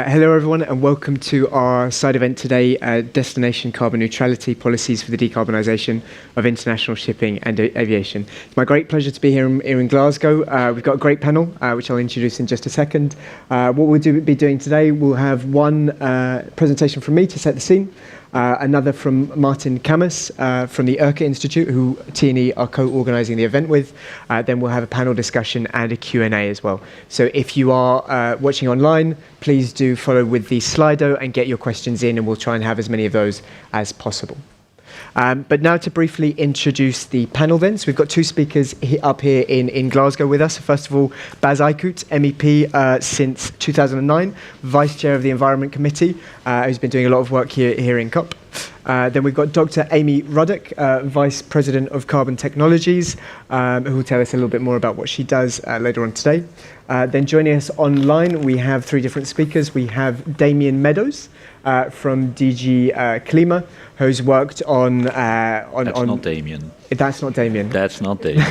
Hello everyone and welcome to our side event today, Destination Carbon Neutrality Policies for the Decarbonisation of International Shipping and Aviation. It's my great pleasure to be here in Glasgow. We've got a great panel, which I'll introduce in just a second. What we'll be doing today, we'll have one presentation from me to set the scene, another from Martin Camus from the Urca Institute, who T&E are co-organising the event with. Then we'll have a panel discussion and a Q&A as well. So if you are watching online, please do follow with the Slido and get your questions in, and we'll try and have as many of those as possible. But now to briefly introduce the panel then. So we've got two speakers up here in Glasgow with us. First of all, Bas Eickhout, MEP since 2009, Vice Chair of the Environment Committee, who's been doing a lot of work here in COP. Then we've got Dr. Amy Ruddock, Vice President of Carbon Technologies, who will tell us a little bit more about what she does later on today. Then joining us online, we have three different speakers. We have Damien Meadows from DG Klima, who's worked on... That's not Damien. That's not Damien. That's not Damien.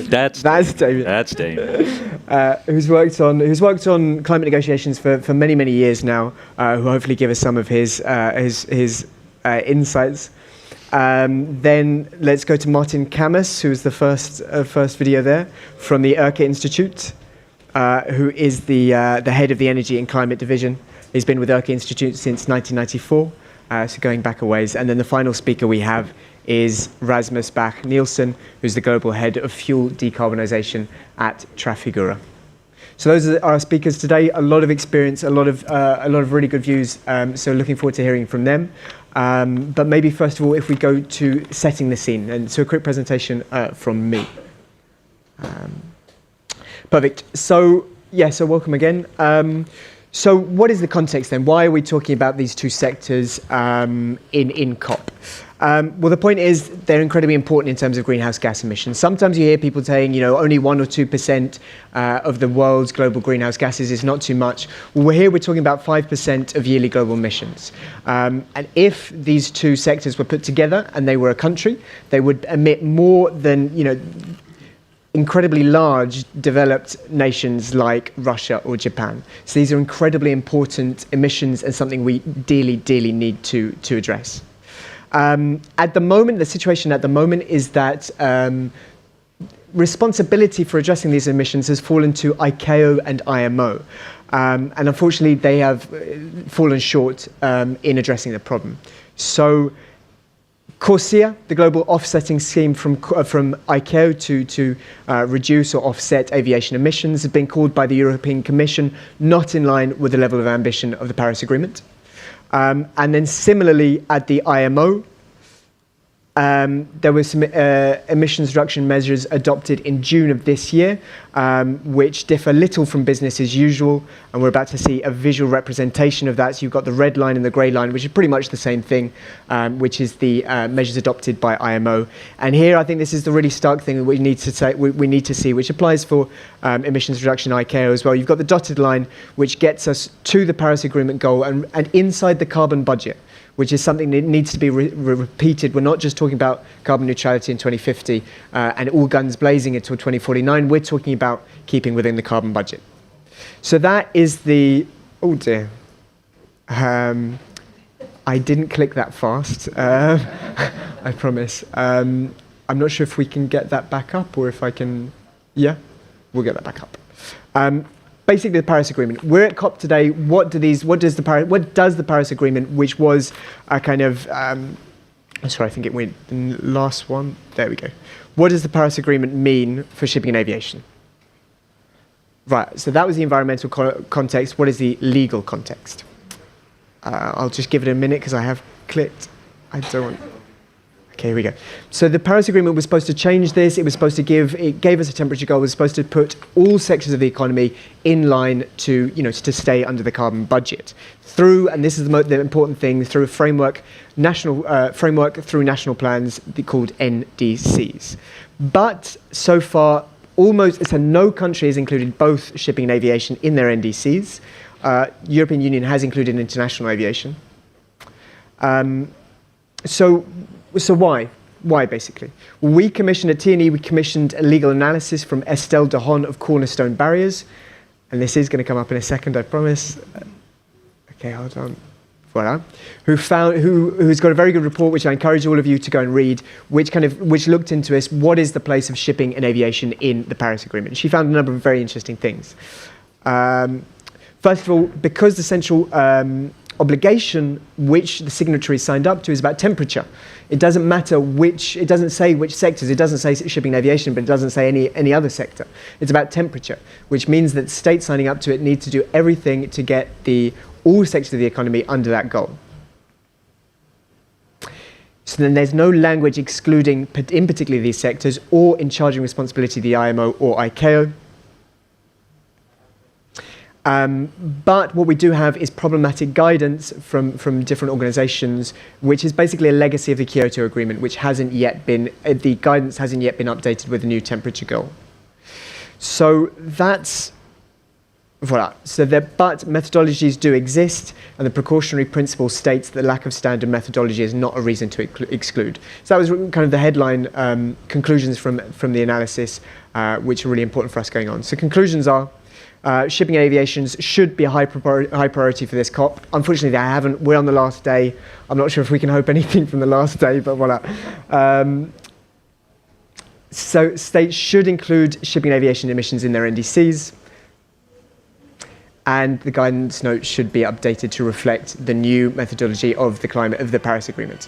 That's Damien. That's Damien. Who's worked on climate negotiations for many years now, who hopefully give us some of his insights. Then let's go to Martin Camus, who's the first video there, from the Urca Institute, who is the head of the Energy and Climate Division. He's been with Urca Institute since 1994, so going back a ways. And then the final speaker we have is Rasmus Bach Nielsen, who's the global head of fuel decarbonisation at Trafigura. So those are our speakers today. A lot of experience, a lot of really good views. So looking forward to hearing from them. But maybe first of all, if we go to setting the scene, and so a quick presentation from me. Perfect. So welcome again. So what is the context then? Why are we talking about these two sectors in COP? Well, the point is they're incredibly important in terms of greenhouse gas emissions. Sometimes you hear people saying, only 1 or 2% of the world's global greenhouse gases is not too much. Well, we're talking about 5% of yearly global emissions. And if these two sectors were put together and they were a country, they would emit more than, incredibly large developed nations like Russia or Japan. So these are incredibly important emissions and something we dearly need to address. At the moment, the situation at the moment is that responsibility for addressing these emissions has fallen to ICAO and IMO. And unfortunately, they have fallen short in addressing the problem. So CORSIA, the global offsetting scheme from ICAO to reduce or offset aviation emissions, has been called by the European Commission not in line with the level of ambition of the Paris Agreement. And then similarly at the IMO, there were some emissions reduction measures adopted in June of this year, which differ little from business as usual, and we're about to see a visual representation of that. So you've got the red line and the grey line, which is pretty much the same thing, which is the measures adopted by IMO. And here, I think this is the really stark thing that we need to see, which applies for emissions reduction ICAO as well. You've got the dotted line, which gets us to the Paris Agreement goal and inside the carbon budget, which is something that needs to be repeated. We're not just talking about carbon neutrality in 2050 and all guns blazing until 2049. We're talking about keeping within the carbon budget. So that is the... Oh dear. I didn't click that fast. I promise. I'm not sure if we can get that back up or if I can... Yeah, we'll get that back up. Basically, the Paris Agreement. We're at COP today. What does the Paris Agreement, which was a kind of, sorry, I think it went the last one. There we go. What does the Paris Agreement mean for shipping and aviation? Right. So that was the environmental context. What is the legal context? I'll just give it a minute because I have clicked. I don't want. Okay, here we go. So the Paris Agreement was supposed to change this. It gave us a temperature goal. It was supposed to put all sectors of the economy in line to stay under the carbon budget through, and this is the important thing, through a national plans called NDCs. But so far, no country has included both shipping and aviation in their NDCs. European Union has included international aviation. So why? Why, basically? Well, we commissioned at T&E, we commissioned a legal analysis from Estelle Dehon of Cornerstone Barriers, and this is going to come up in a second, I promise. Okay, hold on. Voilà. Who's got a very good report, which I encourage all of you to go and read, which looked into this. What is the place of shipping and aviation in the Paris Agreement? She found a number of very interesting things. First of all, because the central obligation which the signatories signed up to is about temperature. It doesn't matter it doesn't say which sectors, it doesn't say shipping and aviation, but it doesn't say any other sector. It's about temperature, which means that states signing up to it need to do everything to get all sectors of the economy under that goal. So then there's no language excluding, in particular, these sectors, or in charging responsibility the IMO or ICAO. But what we do have is problematic guidance from different organizations, which is basically a legacy of the Kyoto Agreement, which hasn't yet been, the guidance hasn't yet been updated with the new temperature goal. So that's, voilà. But methodologies do exist, and the precautionary principle states that lack of standard methodology is not a reason to exclude. So that was kind of the headline conclusions from the analysis, which are really important for us going on. So conclusions are, shipping and aviation should be a high priority for this COP. Unfortunately, they haven't. We're on the last day. I'm not sure if we can hope anything from the last day, but voilà. So states should include shipping and aviation emissions in their NDCs. And the guidance note should be updated to reflect the new methodology of the Paris Agreement.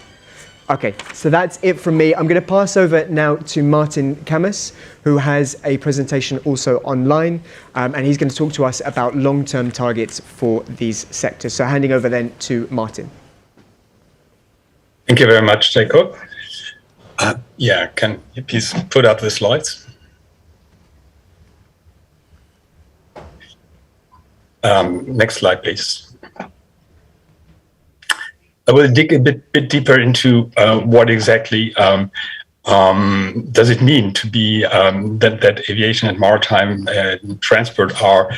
Okay, so that's it from me. I'm going to pass over now to Martin Camus, who has a presentation also online, and he's going to talk to us about long-term targets for these sectors. So handing over then to Martin. Thank you very much, Jacob. Can you please put up the slides? Next slide, please. I will dig a bit deeper into what exactly does it mean to be that aviation and maritime transport are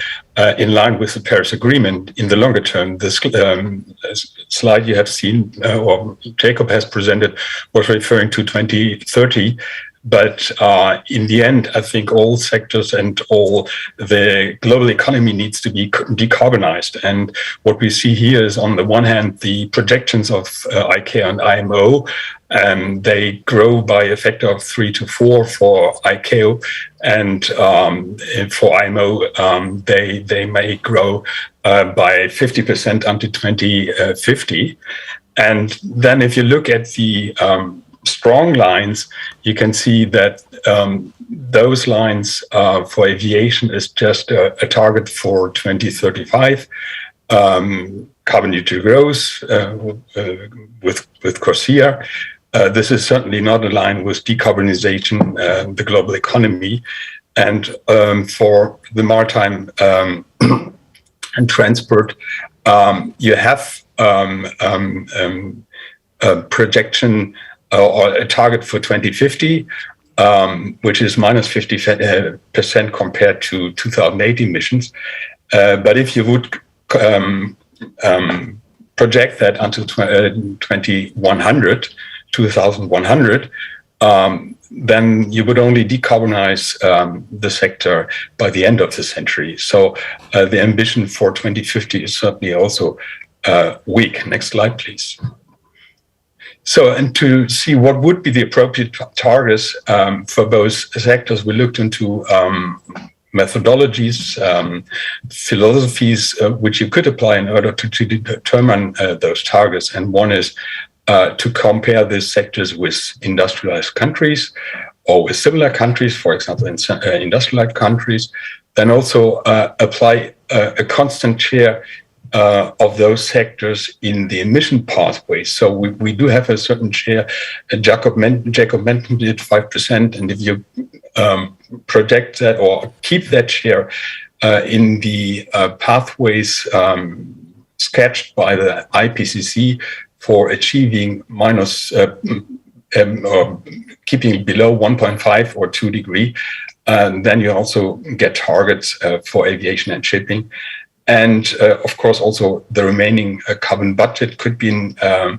in line with the Paris Agreement in the longer term. This slide you have seen, or Jacob has presented, was referring to 2030. But in the end, I think all sectors and all the global economy needs to be decarbonized. And what we see here is, on the one hand, the projections of ICAO and IMO. They grow by a factor of 3 to 4 for ICAO, and for IMO, they may grow by 50% until 2050. And then if you look at the strong lines, you can see that those lines for aviation is just a target for 2035, carbon neutral growth with CORSIA. This is certainly not aligned with decarbonisation, the global economy, and for the maritime and transport, you have a projection or a target for 2050, which is minus 50% compared to 2008 emissions. But if you would project that until 2100, then you would only decarbonize the sector by the end of the century. So the ambition for 2050 is certainly also weak. Next slide, please. So, and to see what would be the appropriate targets for both sectors, we looked into methodologies, philosophies which you could apply in order to determine those targets. And one is to compare these sectors with industrialized countries or with similar countries, for example, in industrialized countries. Then also apply a constant share of those sectors in the emission pathways. So we do have a certain share. Jacob mentioned it, 5%. And if you project that or keep that share in the pathways sketched by the IPCC for achieving minus or keeping below 1.5 or 2 degree, then you also get targets for aviation and shipping. And of course, also the remaining carbon budget could be a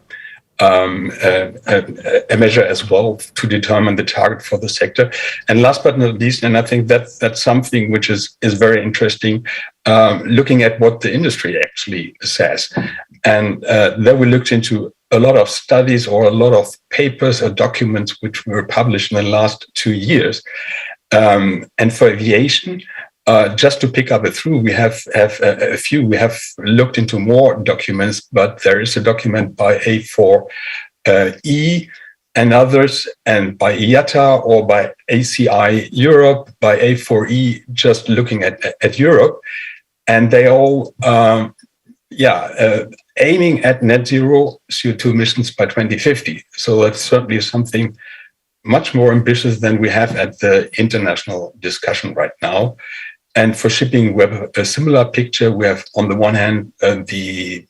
measure as well to determine the target for the sector. And last but not least, and I think that's something which is very interesting, looking at what the industry actually says. And then we looked into a lot of studies or a lot of papers or documents which were published in the last 2 years. And for aviation, just to pick up a few, we have looked into more documents, but there is a document by A4E and others, and by IATA or by ACI Europe, by A4E, just looking at Europe. And they all, aiming at net zero CO2 emissions by 2050. So that's certainly something much more ambitious than we have at the international discussion right now. And for shipping, we have a similar picture. We have, on the one hand, the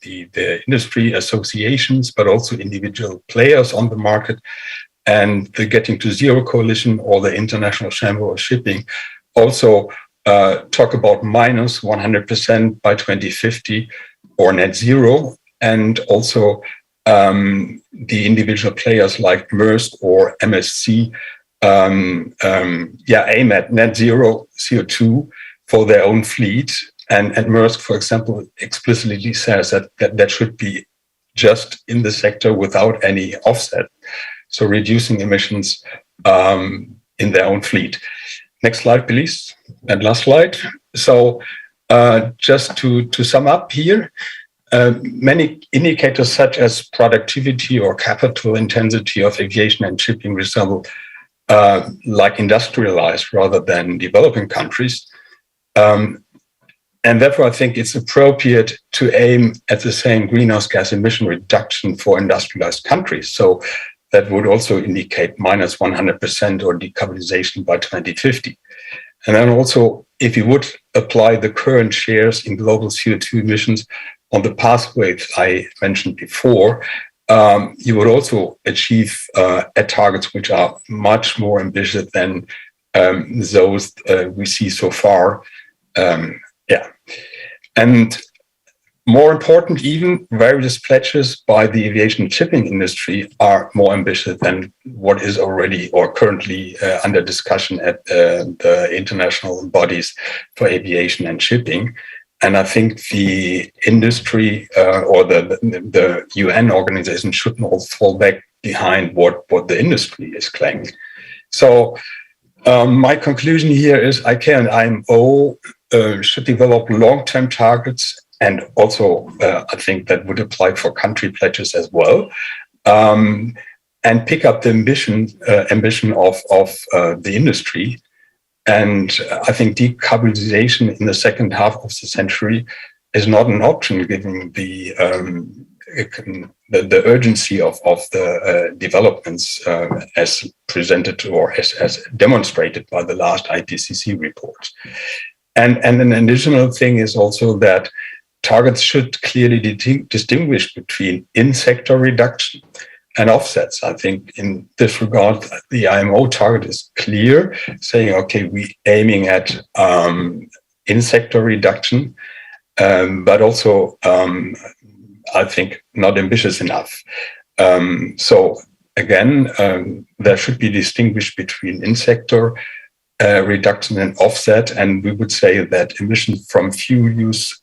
industry associations, but also individual players on the market, and the Getting to Zero Coalition or the International Chamber of Shipping also talk about minus 100% by 2050 or net zero, and also the individual players like Maersk or MSC aim at net zero CO2 for their own fleet. And Maersk, for example, explicitly says that should be just in the sector without any offset, so reducing emissions in their own fleet. Next slide, please, and last slide. So just to sum up here, many indicators such as productivity or capital intensity of aviation and shipping resemble like industrialized rather than developing countries. And therefore, I think it's appropriate to aim at the same greenhouse gas emission reduction for industrialized countries. So that would also indicate minus 100% or decarbonisation by 2050. And then also, if you would apply the current shares in global CO2 emissions on the pathways I mentioned before, you would also achieve at targets which are much more ambitious than those we see so far. And more important, even various pledges by the aviation and shipping industry are more ambitious than what is already or currently under discussion at the international bodies for aviation and shipping. And I think the industry or the UN organization should not fall back behind what the industry is claiming. So my conclusion here is ICAO and IMO should develop long-term targets, and also I think that would apply for country pledges as well, and pick up the ambition of the industry. And I think decarbonisation in the second half of the century is not an option, given the urgency of the developments as presented or as demonstrated by the last IPCC report. And an additional thing is also that targets should clearly distinguish between in-sector reduction and offsets. I think in this regard, the IMO target is clear, saying, okay, we're aiming at in-sector reduction, but also, I think, not ambitious enough. So again, there should be distinguished between in-sector reduction and offset, and we would say that emissions from fuel use,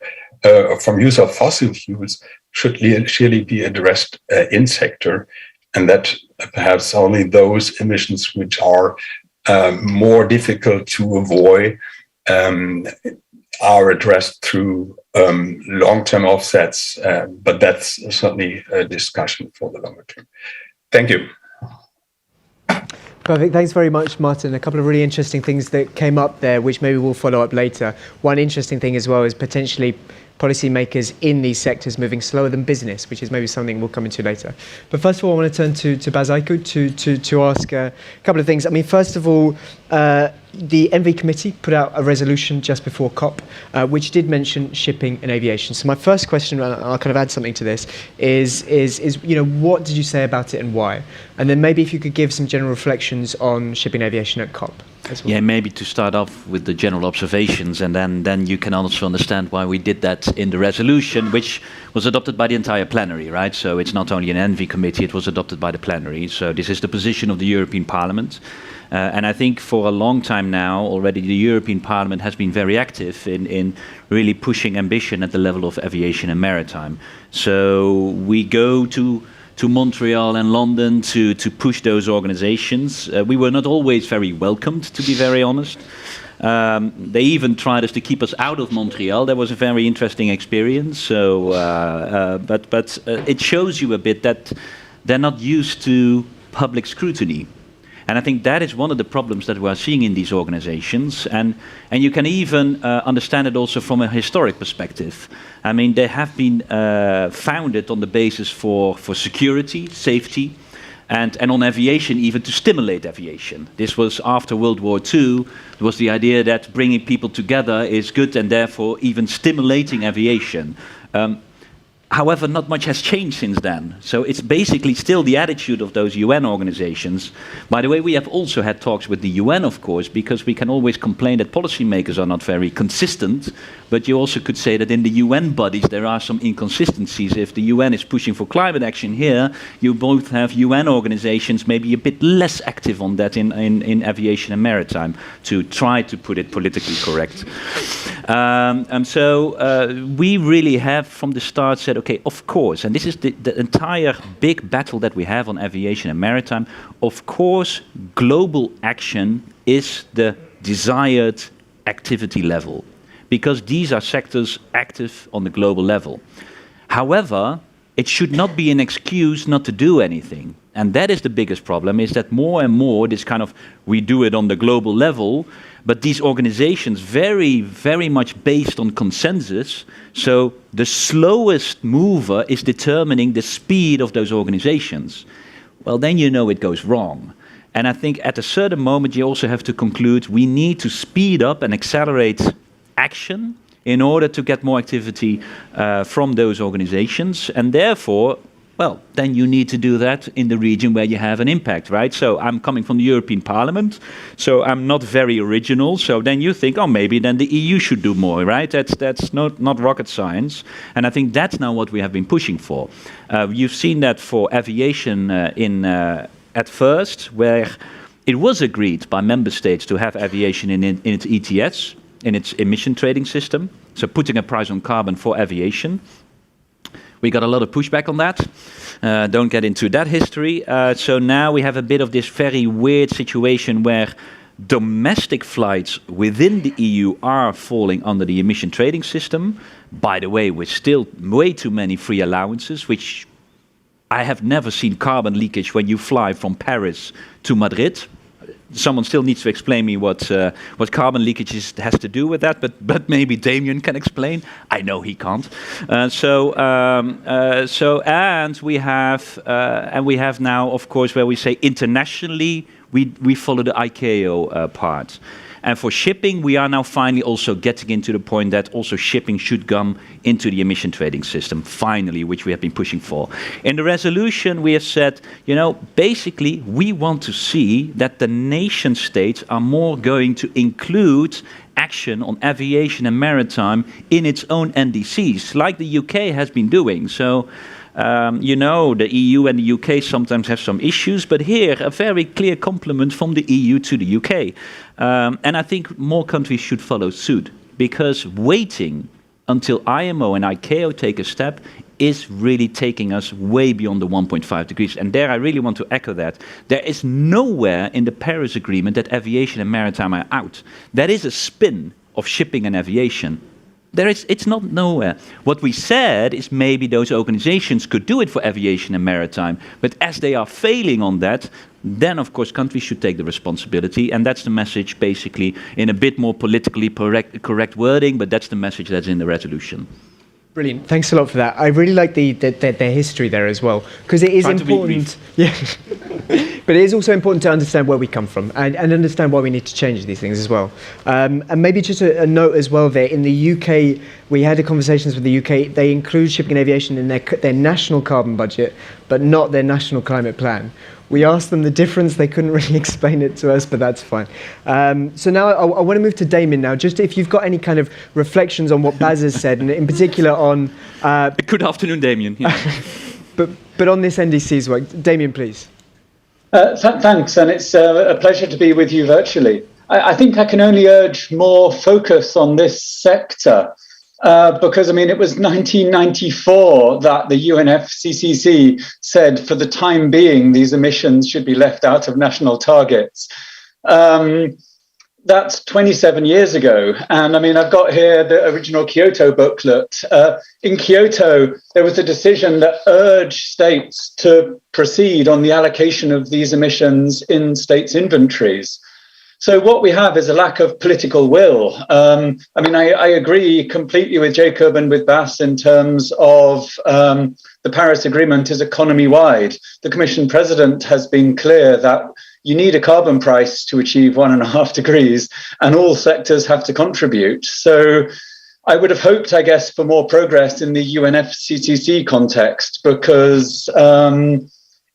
from use of fossil fuels, should clearly be addressed in sector, and that perhaps only those emissions which are more difficult to avoid are addressed through long-term offsets, but that's certainly a discussion for the longer term. Thank you. Perfect. Thanks very much, Martin. A couple of really interesting things that came up there, which maybe we'll follow up later. One interesting thing as well is potentially policymakers in these sectors moving slower than business, which is maybe something we'll come into later. But first of all, I want to turn to Bas Eickhout to ask a couple of things. I mean, first of all, the ENVI committee put out a resolution just before COP, which did mention shipping and aviation. So my first question, and I'll kind of add something to this, is what did you say about it and why? And then maybe if you could give some general reflections on shipping and aviation at COP as well. Yeah, maybe to start off with the general observations, and then you can also understand why we did that in the resolution, which was adopted by the entire plenary, right? So it's not only an ENVI committee, it was adopted by the plenary. So this is the position of the European Parliament. And I think for a long time now, already the European Parliament has been very active in really pushing ambition at the level of aviation and maritime. So we go to Montreal and London to push those organizations. We were not always very welcomed, to be very honest. They even tried us to keep us out of Montreal. That was a very interesting experience. So, but it shows you a bit that they're not used to public scrutiny. And I think that is one of the problems that we are seeing in these organizations. And you can even understand it also from a historic perspective. I mean, they have been founded on the basis for security, safety, and on aviation, even to stimulate aviation. This was after World War II. It was the idea that bringing people together is good and therefore even stimulating aviation. However, not much has changed since then. So it's basically still the attitude of those UN organizations. By the way, we have also had talks with the UN, of course, because we can always complain that policymakers are not very consistent. But you also could say that in the UN bodies there are some inconsistencies. If the UN is pushing for climate action here, you both have UN organizations maybe a bit less active on that in aviation and maritime, to try to put it politically correct. So we really have from the start said, okay, of course, and this is the entire big battle that we have on aviation and maritime, of course, global action is the desired activity level, because these are sectors active on the global level. However, it should not be an excuse not to do anything. And that is the biggest problem, is that more and more this kind of, we do it on the global level, but these organizations very, very much based on consensus. So the slowest mover is determining the speed of those organizations. Well, then you know it goes wrong. And I think at a certain moment you also have to conclude we need to speed up and accelerate action in order to get more activity from those organizations. And therefore, well, then you need to do that in the region where you have an impact, right? So I'm coming from the European Parliament, so I'm not very original. So then you think, oh, maybe then the EU should do more, right? That's not rocket science. And I think that's now what we have been pushing for. You've seen that for aviation at first, where it was agreed by member states to have aviation in its ETS, in its emission trading system, so putting a price on carbon for aviation. We got a lot of pushback on that. Don't get into that history. So now we have a bit of this very weird situation where domestic flights within the EU are falling under the emission trading system. By the way, with still way too many free allowances, which I have never seen carbon leakage when you fly from Paris to Madrid. Someone still needs to explain me what carbon leakage has to do with that, but maybe Damien can explain. I know he can't. And we have now, of course, where we say internationally we follow the ICAO part. And for shipping, we are now finally also getting into the point that also shipping should come into the emission trading system, finally, which we have been pushing for. In the resolution, we have said, you know, basically, we want to see that the nation states are more going to include action on aviation and maritime in its own NDCs, like the UK has been doing. So, you know, the EU and the UK sometimes have some issues, but here a very clear compliment from the EU to the UK. And I think more countries should follow suit, because waiting until IMO and ICAO take a step is really taking us way beyond the 1.5 degrees. And there I really want to echo that. There is nowhere in the Paris Agreement that aviation and maritime are out. That is a spin of shipping and aviation. It's not nowhere. What we said is maybe those organizations could do it for aviation and maritime, but as they are failing on that, then of course countries should take the responsibility, and that's the message basically in a bit more politically correct wording, but that's the message that's in the resolution. Brilliant. Thanks a lot for that. I really like the history there as well, because it is important. Yeah. But it is also important to understand where we come from and understand why we need to change these things as well. And maybe just a note as well there, in the UK, we had conversations with the UK, they include shipping and aviation in their national carbon budget, but not their national climate plan, We asked them the difference. They couldn't really explain it to us, but that's fine. So now I want to move to Damien now. Just if you've got any kind of reflections on what Baz has said, and in particular on... Good afternoon, Damien. Yeah. but on this NDC's work. Damien, please. Thanks, and it's a pleasure to be with you virtually. I think I can only urge more focus on this sector because, I mean, it was 1994 that the UNFCCC said for the time being these emissions should be left out of national targets. That's 27 years ago. And I mean, I've got here the original Kyoto booklet. In Kyoto, there was a decision that urged states to proceed on the allocation of these emissions in states' inventories. So what we have is a lack of political will. I mean, I agree completely with Jacob and with Bas in terms of the Paris Agreement is economy-wide. The Commission President has been clear that you need a carbon price to achieve 1.5 degrees, and all sectors have to contribute. So I would have hoped, I guess, for more progress in the UNFCCC context, because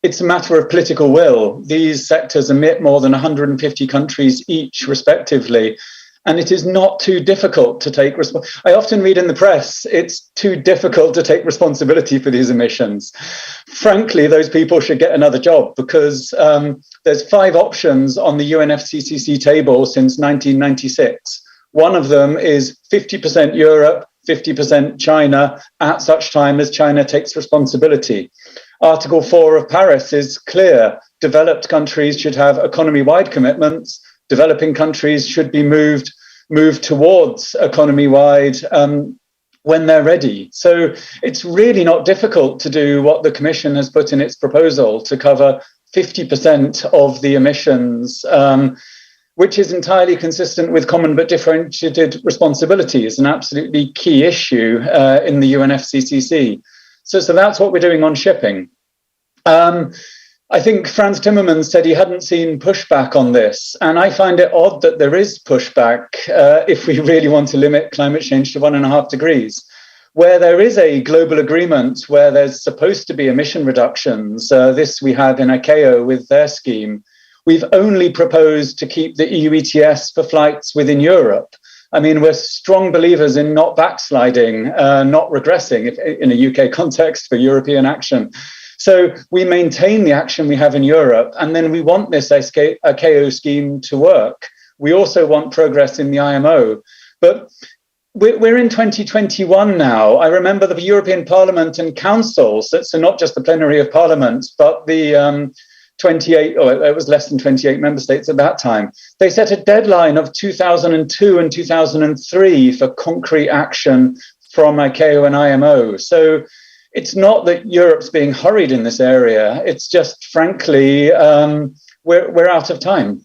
it's a matter of political will. These sectors emit more than 150 countries each, respectively. And it is not too difficult to take I often read in the press, it's too difficult to take responsibility for these emissions. Frankly, those people should get another job, because there's 5 options on the UNFCCC table since 1996. One of them is 50% Europe, 50% China, at such time as China takes responsibility. Article 4 of Paris is clear. Developed countries should have economy-wide commitments. Developing countries should be moved towards economy-wide when they're ready. So it's really not difficult to do what the Commission has put in its proposal to cover 50% of the emissions, which is entirely consistent with common but differentiated responsibilities, an absolutely key issue in the UNFCCC. So that's what we're doing on shipping. I think Frans Timmermans said he hadn't seen pushback on this, and I find it odd that there is pushback if we really want to limit climate change to 1.5 degrees. Where there is a global agreement where there's supposed to be emission reductions, this we have in ICAO with their scheme, we've only proposed to keep the EU ETS for flights within Europe. I mean, we're strong believers in not backsliding, not regressing in a UK context for European action. So we maintain the action we have in Europe, and then we want this ICAO scheme to work. We also want progress in the IMO. But we're in 2021 now. I remember the European Parliament and Council, so not just the plenary of Parliament, but the 28, or it was less than 28 member states at that time. They set a deadline of 2002 and 2003 for concrete action from ICAO and IMO. So it's not that Europe's being hurried in this area. It's just, frankly, we're out of time.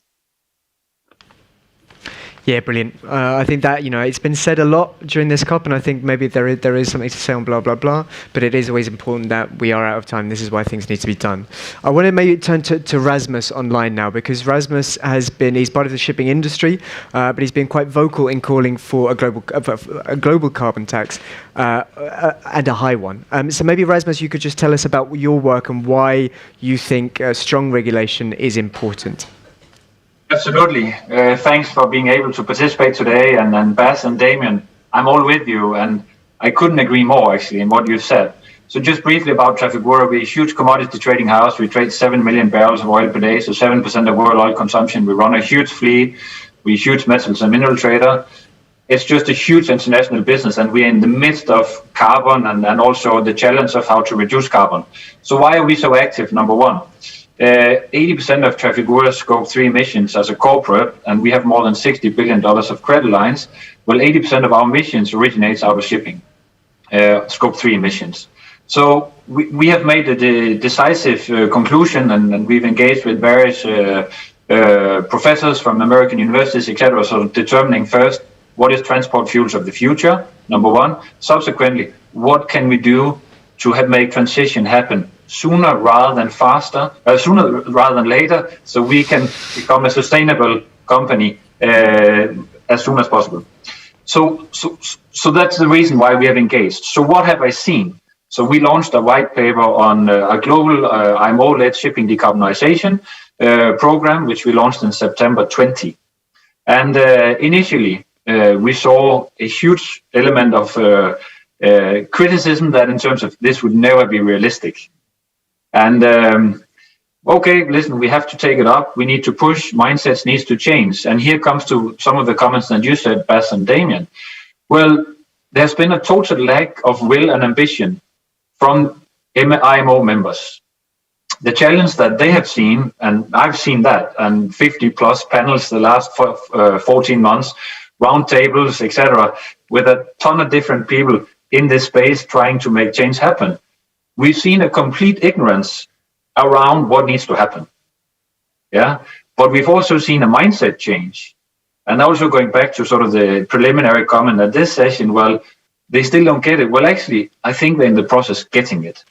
Yeah, brilliant. I think that, it's been said a lot during this COP, and I think maybe there is something to say on blah, blah, blah, but it is always important that we are out of time. This is why things need to be done. I want to maybe turn to Rasmus online now, because Rasmus he's part of the shipping industry, but he's been quite vocal in calling for a global carbon tax and a high one. So maybe, Rasmus, you could just tell us about your work and why you think strong regulation is important. Absolutely. Thanks for being able to participate today. And Bas and Damien, I'm all with you. And I couldn't agree more, actually, in what you've said. So just briefly about Trafigura, we're a huge commodity trading house. We trade 7 million barrels of oil per day, so 7% of world oil consumption. We run a huge fleet. We're a huge metals and mineral trader. It's just a huge international business, and we're in the midst of carbon and also the challenge of how to reduce carbon. So why are we so active? Number one. 80% of Trafigura's Scope 3 emissions as a corporate, and we have more than $60 billion of credit lines. Well, 80% of our emissions originates out of shipping, Scope 3 emissions. So we have made a decisive conclusion, and we've engaged with various professors from American universities, etc. So determining first, what is transport fuels of the future, number one. Subsequently, what can we do to make transition happen sooner rather than later, so we can become a sustainable company as soon as possible. So that's the reason why we have engaged. So what have I seen? So we launched a white paper on a global IMO-led shipping decarbonisation program, which we launched in September 20. And initially, we saw a huge element of criticism that in terms of this would never be realistic. And okay, listen, we have to take it up. We need to push. Mindsets needs to change. And here comes to some of the comments that you said, Bas and Damien. Well, there's been a total lack of will and ambition from IMO members. The challenge that they have seen, and I've seen that, and 50 plus panels the last 14 months, round tables, etc., with a ton of different people in this space trying to make change happen. We've seen a complete ignorance around what needs to happen. Yeah, but we've also seen a mindset change. And also going back to sort of the preliminary comment at this session, well, they still don't get it. Well, actually, I think they're in the process getting it.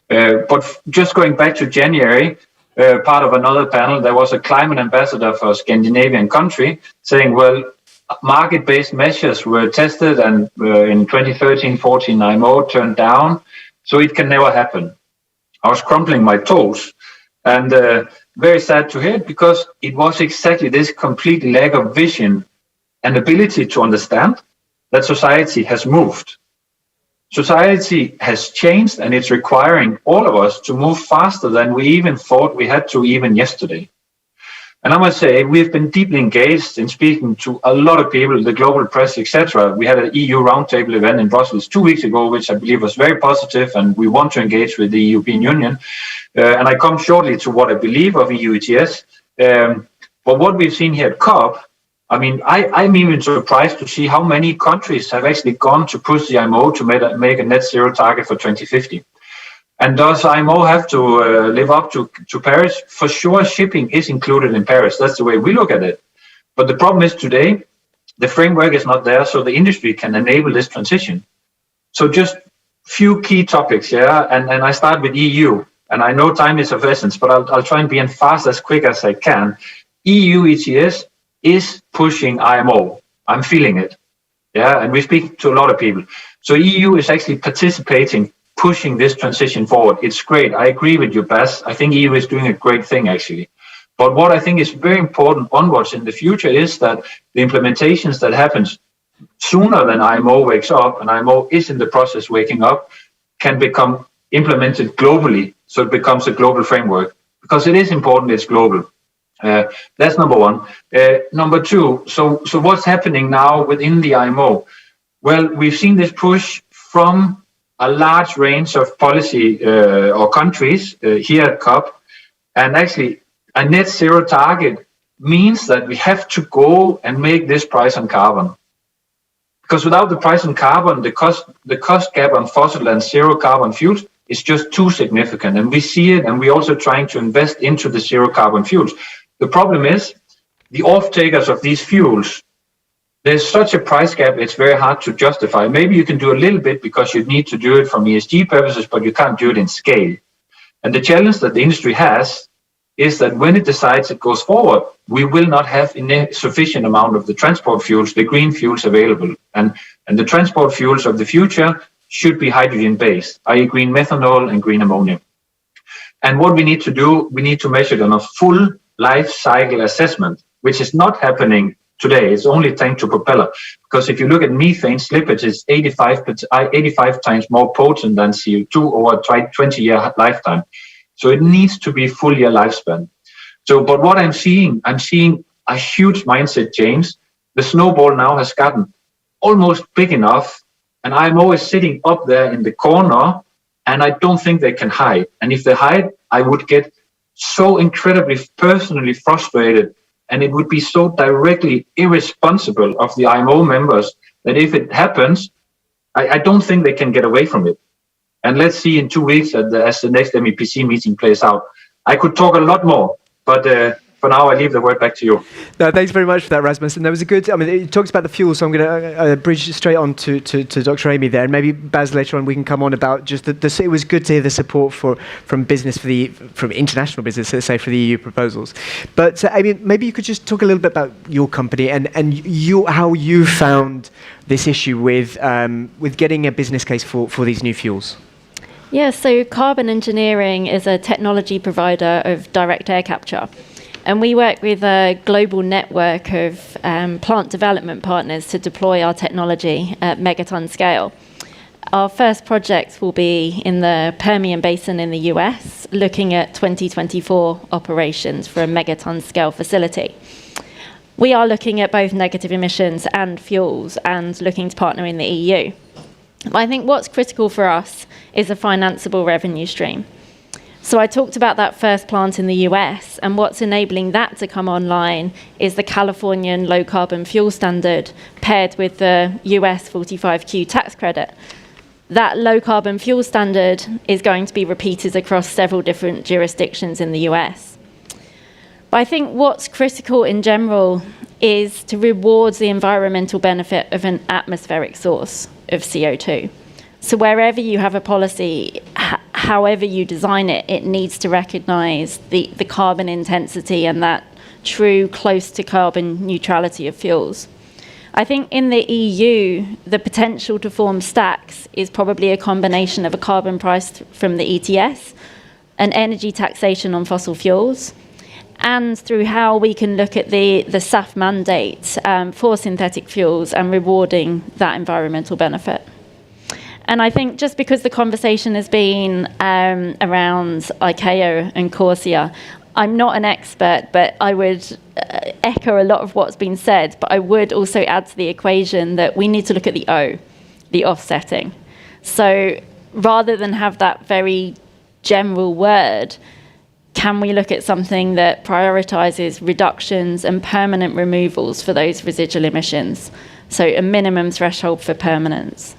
But just going back to January, part of another panel, there was a climate ambassador for a Scandinavian country saying, well, market-based measures were tested and in 2013-14 IMO turned down, so it can never happen. I was crumpling my toes and very sad to hear it because it was exactly this complete lack of vision and ability to understand that society has moved. Society has changed and it's requiring all of us to move faster than we even thought we had to even yesterday. And I must say, we've been deeply engaged in speaking to a lot of people, the global press, etc. We had an EU roundtable event in Brussels 2 weeks ago, which I believe was very positive, and we want to engage with the European Union. And I come shortly to what I believe of EU ETS. But what we've seen here at COP, I mean, I'm even surprised to see how many countries have actually gone to push the IMO to make a net zero target for 2050. And does IMO have to live up to Paris? For sure, shipping is included in Paris. That's the way we look at it. But the problem is today, the framework is not there, so the industry can enable this transition. So just few key topics, yeah? And I start with EU. And I know time is of essence, but I'll try and be as quick as I can. EU ETS is pushing IMO. I'm feeling it. Yeah, and we speak to a lot of people. So EU is actually participating, pushing this transition forward. It's great. I agree with you, Bas. I think EU is doing a great thing, actually. But what I think is very important onwards in the future is that the implementations that happens sooner than IMO wakes up, and IMO is in the process waking up, can become implemented globally. So it becomes a global framework. Because it is important, it's global. That's number one. Number two, so what's happening now within the IMO? Well, we've seen this push from a large range of policy or countries here at COP. And actually, a net zero target means that we have to go and make this price on carbon. Because without the price on carbon, the cost gap on fossil and zero carbon fuels is just too significant. And we see it, and we're also trying to invest into the zero carbon fuels. The problem is the off-takers of these fuels, there's such a price gap, it's very hard to justify. Maybe you can do a little bit because you need to do it from ESG purposes, but you can't do it in scale. And the challenge that the industry has is that when it decides it goes forward, we will not have a sufficient amount of the transport fuels, the green fuels available. And the transport fuels of the future should be hydrogen-based, i.e. green methanol and green ammonia. And what we need to do, we need to measure it on a full life cycle assessment, which is not happening today. It's only tanked to propeller. Because if you look at methane slippage, it's 85 times more potent than CO2 over a 20-year lifetime. So it needs to be full year lifespan. So, but what I'm seeing a huge mindset change. The snowball now has gotten almost big enough, and I'm always sitting up there in the corner, and I don't think they can hide. And if they hide, I would get so incredibly personally frustrated, and it would be so directly irresponsible of the IMO members that if it happens, I don't think they can get away from it. And let's see in 2 weeks as the next MEPC meeting plays out. I could talk a lot more, but for now I leave the word back to you. No, thanks very much for that, Rasmus. And that was a good, I mean, it talks about the fuel, so I'm going to bridge straight on to Dr. Amy there. And maybe, Bas, later on we can come on about just it was good to hear the support from business, from international business, let's say, for the EU proposals. But, Amy, maybe you could just talk a little bit about your company and how you found this issue with getting a business case for these new fuels. Yeah, so Carbon Engineering is a technology provider of direct air capture. And we work with a global network of plant development partners to deploy our technology at megaton scale. Our first project will be in the Permian Basin in the US, looking at 2024 operations for a megaton scale facility. We are looking at both negative emissions and fuels and looking to partner in the EU. I think what's critical for us is a financeable revenue stream. So I talked about that first plant in the US, and what's enabling that to come online is the Californian low carbon fuel standard paired with the US 45Q tax credit. That low carbon fuel standard is going to be repeated across several different jurisdictions in the US. But I think what's critical in general is to reward the environmental benefit of an atmospheric source of CO2. So wherever you have a policy, however you design it, it needs to recognise the carbon intensity and that true close to carbon neutrality of fuels. I think in the EU, the potential to form stacks is probably a combination of a carbon price from the ETS, an energy taxation on fossil fuels, and through how we can look at the SAF mandate for synthetic fuels and rewarding that environmental benefit. And I think just because the conversation has been around ICAO and CORSIA, I'm not an expert, but I would echo a lot of what's been said, but I would also add to the equation that we need to look at the O, the offsetting. So rather than have that very general word, can we look at something that prioritises reductions and permanent removals for those residual emissions? So a minimum threshold for permanence.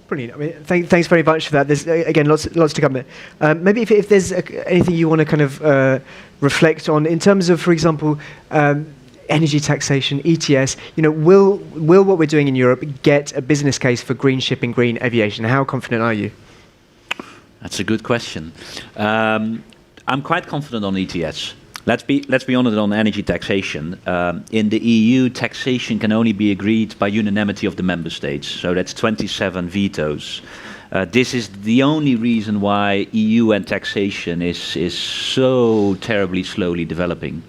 Brilliant. I mean, thanks very much for that. There's again lots to come there. Maybe if there's anything you want to kind of reflect on in terms of, for example, energy taxation, ETS. Will what we're doing in Europe get a business case for green shipping, green aviation? How confident are you? That's a good question. I'm quite confident on ETS. Let's be honest on energy taxation. In the EU, taxation can only be agreed by unanimity of the member states. So that's 27 vetoes. This is the only reason why EU and taxation is so terribly slowly developing.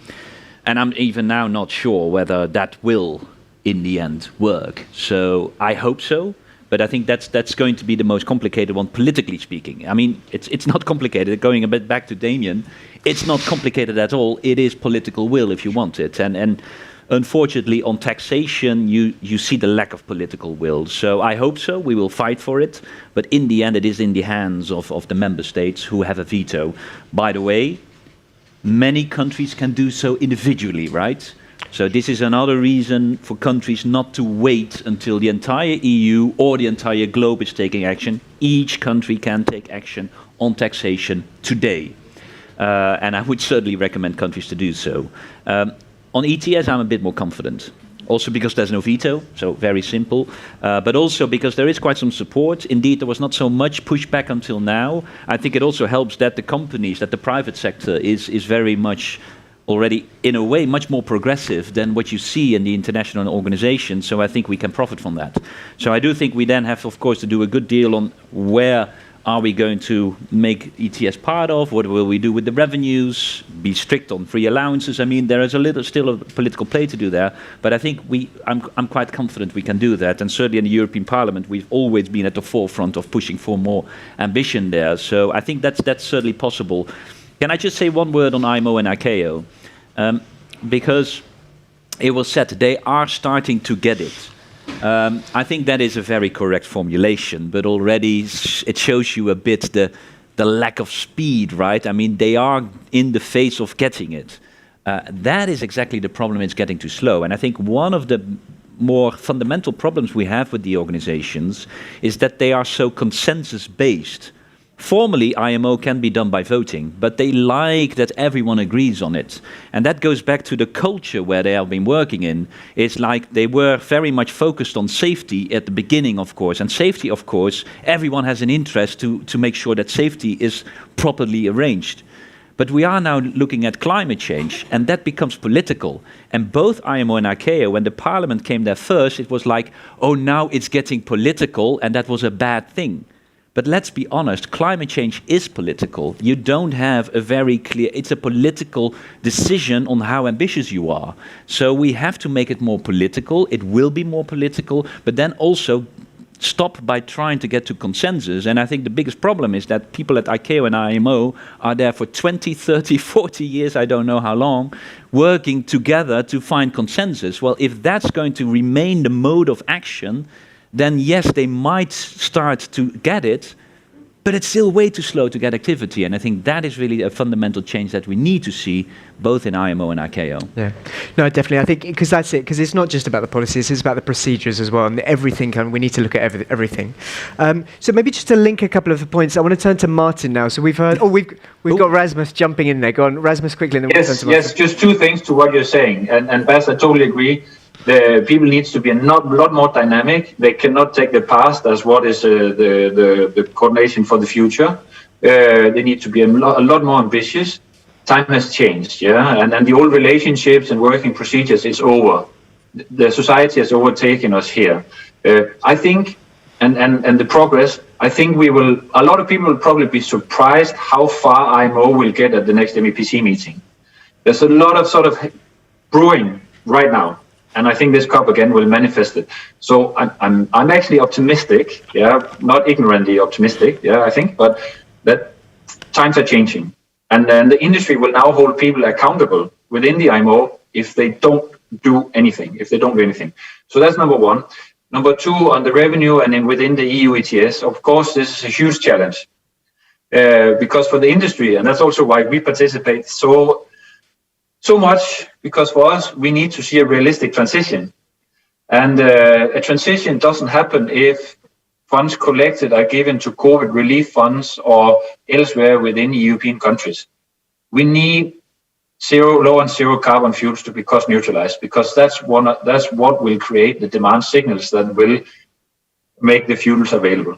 And I'm even now not sure whether that will, in the end, work. So I hope so. But I think that's going to be the most complicated one, politically speaking. I mean, it's not complicated. Going a bit back to Damien, it's not complicated at all. It is political will, if you want it. And unfortunately, on taxation, you see the lack of political will. So I hope so. We will fight for it. But in the end, it is in the hands of the member states who have a veto. By the way, many countries can do so individually, right? So this is another reason for countries not to wait until the entire EU or the entire globe is taking action. Each country can take action on taxation today. And I would certainly recommend countries to do so. On ETS, I'm a bit more confident. Also because there's no veto, so very simple. But also because there is quite some support. Indeed, there was not so much pushback until now. I think it also helps that the companies, that the private sector is very much already, in a way, much more progressive than what you see in the international organizations. So I think we can profit from that. So I do think we then have, of course, to do a good deal on where are we going to make ETS part of, what will we do with the revenues, be strict on free allowances. I mean, there is still a political play to do there, but I think I'm quite confident we can do that. And certainly in the European Parliament, we've always been at the forefront of pushing for more ambition there. So I think that's certainly possible. Can I just say one word on IMO and ICAO? Because it was said they are starting to get it. I think that is a very correct formulation, but already it shows you a bit the lack of speed, right? I mean, they are in the phase of getting it. That is exactly the problem, it's getting too slow. And I think one of the more fundamental problems we have with the organizations is that they are so consensus-based. Formally, IMO can be done by voting, but they like that everyone agrees on it. And that goes back to the culture where they have been working in. It's like they were very much focused on safety at the beginning, of course. And safety, of course, everyone has an interest to make sure that safety is properly arranged. But we are now looking at climate change, and that becomes political. And both IMO and ICAO, when the parliament came there first, it was like, oh, now it's getting political, and that was a bad thing. But let's be honest, climate change is political. You don't have a very clear, it's a political decision on how ambitious you are. So we have to make it more political. It will be more political, but then also stop by trying to get to consensus. And I think the biggest problem is that people at ICAO and IMO are there for 20, 30, 40 years, I don't know how long, working together to find consensus. Well, if that's going to remain the mode of action, then yes, they might start to get it, but it's still way too slow to get activity. And I think that is really a fundamental change that we need to see both in IMO and ICAO. Yeah, no, definitely. I think because that's it, because it's not just about the policies, it's about the procedures as well, and everything. And we need to look at everything. So maybe just to link a couple of the points, I want to turn to Martin now. So we've heard, we've got Rasmus jumping in there. Go on, Rasmus, quickly. And then we'll turn to Martin. Yes, just two things to what you're saying. And Bas, I totally agree. The people needs to be a lot more dynamic. They cannot take the past as what is the coordination for the future. They need to be a lot more ambitious. Time has changed, yeah, and the old relationships and working procedures is over. The society has overtaken us here. I think, and the progress. I think a lot of people will probably be surprised how far IMO will get at the next MEPC meeting. There's a lot of sort of brewing right now. And I think this COP again will manifest it. So I'm actually optimistic, yeah, not ignorantly optimistic, yeah, I think, but that times are changing, and then the industry will now hold people accountable within the IMO if they don't do anything. So that's number one. Number two, on the revenue and then within the EU ETS, of course, this is a huge challenge because for the industry, and that's also why we participate so much, because for us, we need to see a realistic transition. And a transition doesn't happen if funds collected are given to COVID relief funds or elsewhere within European countries. We need low and zero carbon fuels to be cost neutralized, because that's what will create the demand signals that will make the fuels available.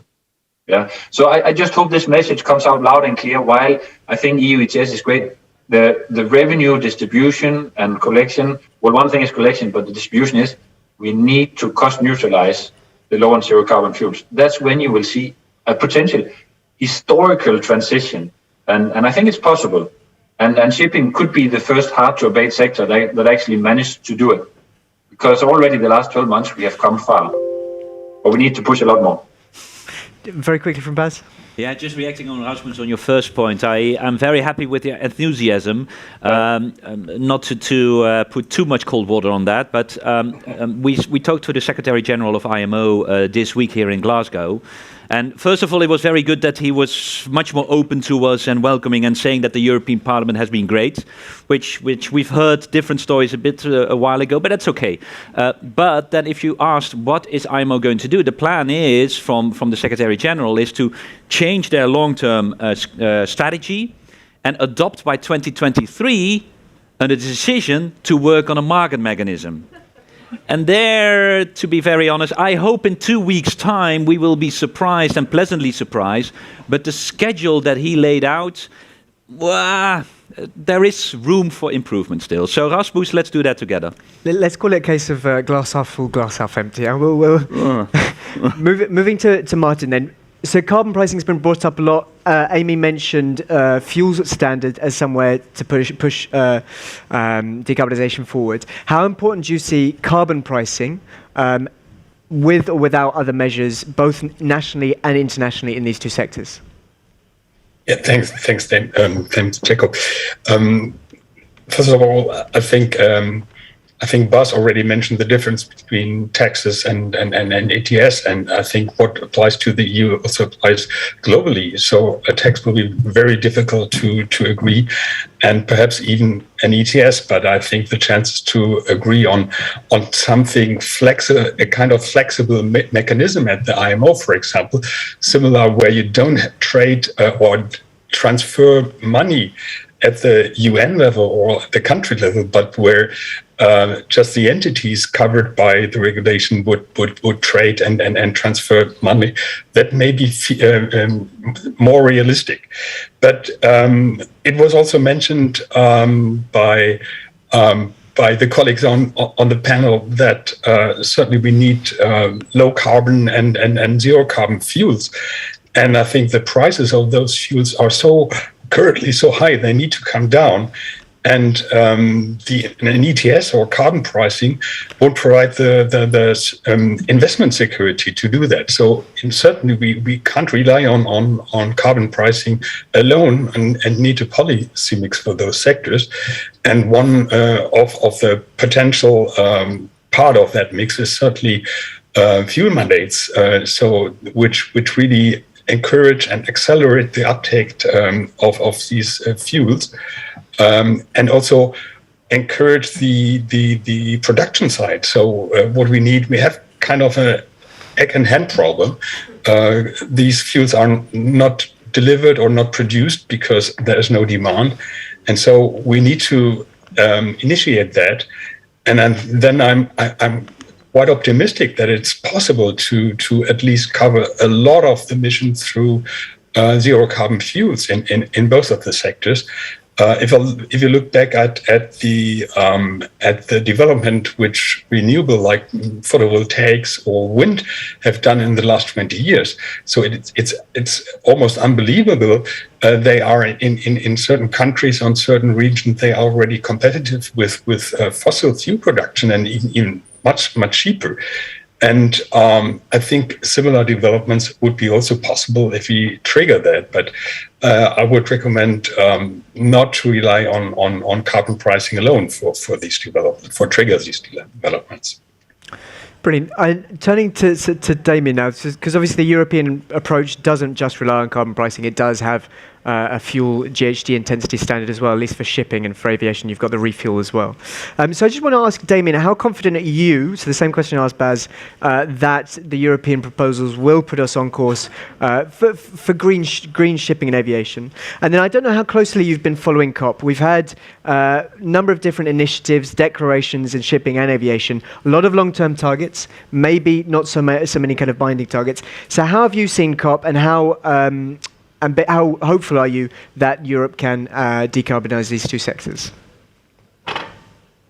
Yeah. So I just hope this message comes out loud and clear. While I think EU ETS is great, the revenue distribution and collection, well, one thing is collection, but the distribution is we need to cost neutralize the low and zero carbon fuels. That's when you will see a potential historical transition. And I think it's possible. And shipping could be the first hard to abate sector that actually managed to do it. Because already the last 12 months we have come far. But we need to push a lot more. Very quickly from Bas. Yeah, just reacting on Rasmus on your first point, I'm very happy with your enthusiasm. Not to put too much cold water on that, but we talked to the Secretary General of IMO this week here in Glasgow. And first of all, it was very good that he was much more open to us and welcoming and saying that the European Parliament has been great, which we've heard different stories a while ago, but that's okay. But then if you asked what is IMO going to do, the plan is from the Secretary General is to change their long-term strategy and adopt by 2023 a decision to work on a market mechanism. And there, to be very honest, I hope in 2 weeks' time we will be surprised and pleasantly surprised. But the schedule that he laid out, well, there is room for improvement still. So Rasmus, let's do that together. Let's call it a case of glass half full, glass half empty. We'll moving to Martin then. So carbon pricing has been brought up a lot. Amy mentioned fuels standard as somewhere to push decarbonisation forward. How important do you see carbon pricing with or without other measures, both nationally and internationally in these two sectors? Yeah, thanks, Jacob. First of all, I think Bas already mentioned the difference between taxes and ETS, and I think what applies to the EU also applies globally. So a tax will be very difficult to agree, and perhaps even an ETS. But I think the chances to agree on something flexible, a kind of flexible mechanism at the IMO, for example, similar where you don't trade or transfer money at the UN level or the country level, but where just the entities covered by the regulation would trade and transfer money, that may be more realistic. But it was also mentioned by the colleagues on the panel that certainly we need low carbon and zero carbon fuels. And I think the prices of those fuels are currently so high, they need to come down. And an ETS or carbon pricing won't provide the investment security to do that. So certainly we can't rely on carbon pricing alone and need a policy mix for those sectors. And one of the potential part of that mix is certainly fuel mandates, which really encourage and accelerate the uptake of these fuels. And also encourage the production side. So what we have kind of a egg and hen problem. These fuels are not delivered or not produced because there is no demand, and so we need to initiate that. And then I'm quite optimistic that it's possible to at least cover a lot of the mission through zero carbon fuels in both of the sectors. If you look back at the development which renewable like photovoltaics or wind have done in the last 20 years, so it's almost unbelievable. They are in certain countries, on certain regions, they are already competitive with fossil fuel production, and even much cheaper. And I think similar developments would be also possible if we trigger that. But I would recommend not to rely on carbon pricing alone for these developments, for trigger these developments. Brilliant. Turning to Damien now, because obviously the European approach doesn't just rely on carbon pricing. It does have a fuel GHG intensity standard as well, at least for shipping, and for aviation you've got the refuel as well. So I just want to ask Damien, how confident are you, so the same question I asked Baz, that the European proposals will put us on course for green shipping and aviation? And then I don't know how closely you've been following COP. We've had a number of different initiatives, declarations in shipping and aviation, a lot of long-term targets, maybe not so many kind of binding targets. So how have you seen COP, and how hopeful are you that Europe can decarbonise these two sectors?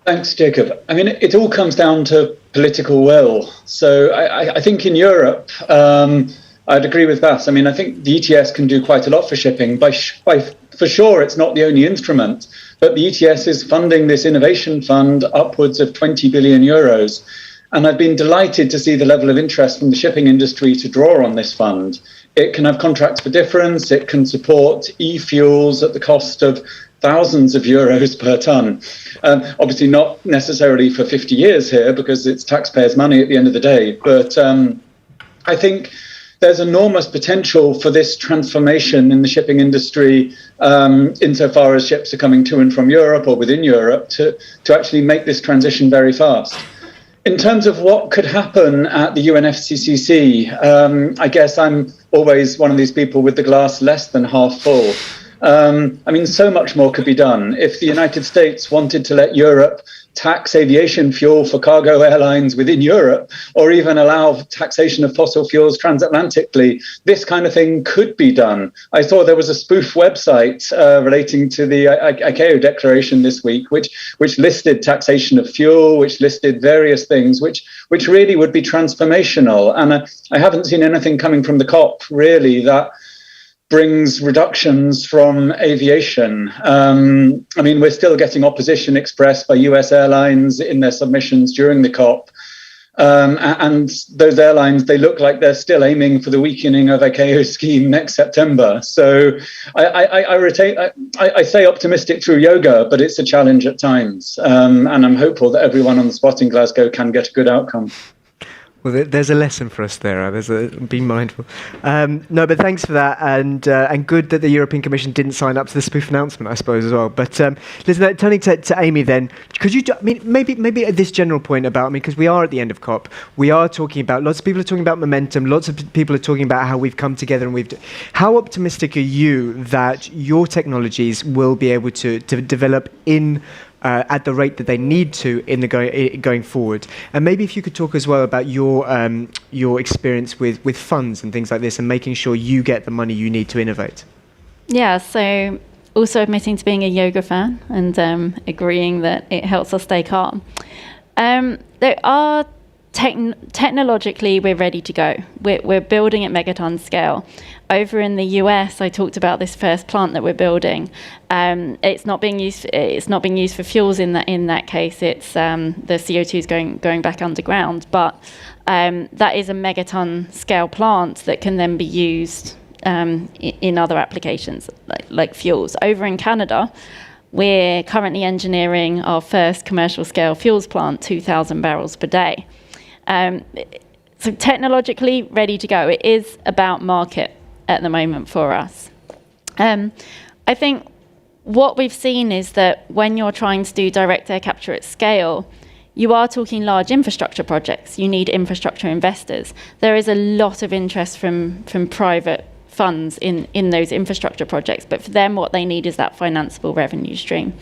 Thanks, Jacob. I mean, it all comes down to political will. So I think in Europe, I'd agree with Bas. I mean, I think the ETS can do quite a lot for shipping. For sure, it's not the only instrument, but the ETS is funding this innovation fund upwards of 20 billion euros. And I've been delighted to see the level of interest from the shipping industry to draw on this fund. It can have contracts for difference. It can support e-fuels at the cost of thousands of euros per tonne. Obviously not necessarily for 50 years here, because it's taxpayers' money at the end of the day. But I think there's enormous potential for this transformation in the shipping industry, insofar as ships are coming to and from Europe or within Europe, to actually make this transition very fast. In terms of what could happen at the UNFCCC, I guess I'm always one of these people with the glass less than half full. I mean, so much more could be done. If the United States wanted to let Europe tax aviation fuel for cargo airlines within Europe, or even allow taxation of fossil fuels transatlantically, this kind of thing could be done. I saw there was a spoof website relating to the ICAO declaration this week, which listed taxation of fuel, which listed various things, which really would be transformational. And I haven't seen anything coming from the COP, really, that brings reductions from aviation. I mean, we're still getting opposition expressed by US airlines in their submissions during the COP. And those airlines, they look like they're still aiming for the weakening of ICAO's scheme next September. So I say optimistic through yoga, but it's a challenge at times. And I'm hopeful that everyone on the spot in Glasgow can get a good outcome. Well, there's a lesson for us there. Be mindful. No, but thanks for that, and good that the European Commission didn't sign up to the spoof announcement, I suppose, as well. But listen, turning to Amy, then, could you? I mean, maybe at this general point about, because we are at the end of COP, we are talking about, lots of people are talking about momentum. Lots of people are talking about how we've come together and How optimistic are you that your technologies will be able to develop in at the rate that they need to in the going forward? And maybe if you could talk as well about your experience with funds and things like this, and making sure you get the money you need to innovate. Yeah, so also admitting to being a yoga fan and agreeing that it helps us stay calm. There are technologically, we're ready to go. We're building at megaton scale. Over in the US, I talked about this first plant that we're building. It's not being used. It's not being used for fuels in that case. It's the CO2 is going back underground. But that is a megaton scale plant that can then be used in other applications like fuels. Over in Canada, we're currently engineering our first commercial scale fuels plant, 2,000 barrels per day. So technologically ready to go. It is about market at the moment for us. I think what we've seen is that when you're trying to do direct air capture at scale, you are talking large infrastructure projects. You need infrastructure investors. There is a lot of interest from private funds in those infrastructure projects, but for them what they need is that financeable revenue stream.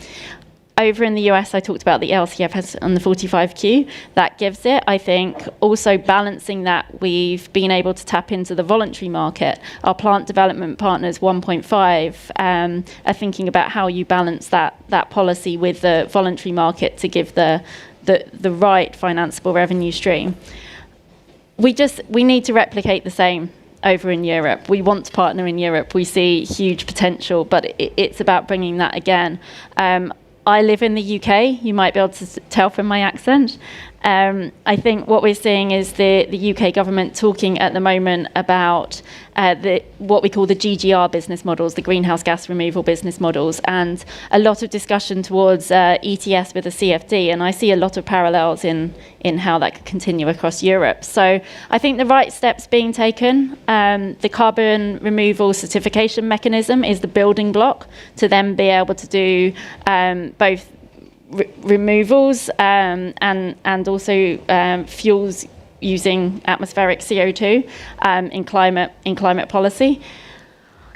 Over in the US, I talked about the LCFS on the 45Q. That gives it. I think also balancing that, we've been able to tap into the voluntary market. Our plant development partners 1.5 are thinking about how you balance that policy with the voluntary market to give the right financeable revenue stream. We need to replicate the same over in Europe. We want to partner in Europe. We see huge potential, but it's about bringing that again. I live in the UK. You might be able to tell from my accent. I think what we're seeing is the UK government talking at the moment about what we call the GGR business models, the greenhouse gas removal business models, and a lot of discussion towards ETS with the CFD. And I see a lot of parallels in how that could continue across Europe. So I think the right steps being taken. The carbon removal certification mechanism is the building block to then be able to do both removals and also fuels using atmospheric CO2 in climate policy.